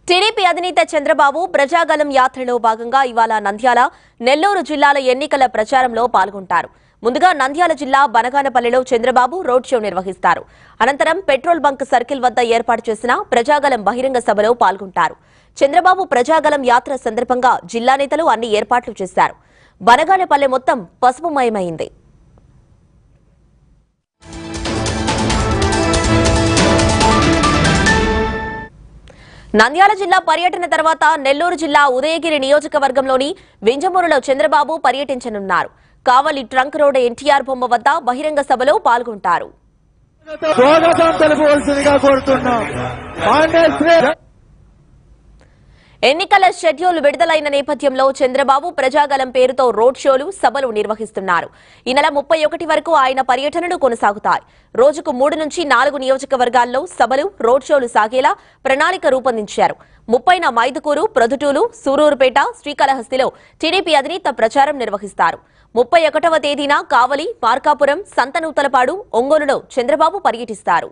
TDP అధినేత చంద్రబాబు ప్రజాగలం యాత్రలో భాగంగా ఇవాళ నంద్యాల, నెల్లూరు జిల్లాల ఎన్నికల ప్రచారంలో పాల్గొంటారు. ముందుగా నంద్యాల జిల్లా బనగానపల్లిలో చంద్రబాబు రోడ్ షో నిర్వహిస్తారు. అనంతరం పెట్రోల్ బంక్ సర్కిల్ వద్ద ఏర్పాటు చేసిన ప్రజాగలం బహిరంగ సభలో పాల్గొంటారు. చంద్రబాబు ప్రజాగలం యాత్ర సందర్భంగా జిల్లా నేతలు అన్ని ఏర్పాట్లు చేశారు. బనగానపల్లె మొత్తం పసుపుమయమైంది. నంద్యాల జిల్లా పర్యటన తర్వాత నెల్లూరు జిల్లా ఉదయగిరి నియోజకవర్గంలోని వింజమూరులో చంద్రబాబు పర్యటించనున్నారు. కావలి ట్రంక్ రోడ్ ఎన్టీఆర్ బొమ్మ వద్ద బహిరంగ సభలో పాల్గొంటారు. ఎన్నికల షెడ్యూల్ విడుదలైన నేపథ్యంలో చంద్రబాబు ప్రజాగలం పేరుతో రోడ్ షోలు, సభలు నిర్వహిస్తున్నారు. ఈ నెల 31 వరకు ఆయన పర్యటనలు కొనసాగుతాయి. రోజుకు 3 నుంచి 4 నియోజకవర్గాల్లో సభలు, రోడ్ షోలు సాగేలా ప్రణాళిక రూపొందించారు. 30న మైదుకూరు, ప్రొద్దుటూరు, సూరూరుపేట, శ్రీకాళహస్తిలో టీడీపీ అధినేత ప్రచారం నిర్వహిస్తారు. 31వ తేదీన కావలి, మార్కాపురం, సంతనూతలపాడు, ఒంగోలులో చంద్రబాబు పర్యటిస్తారు.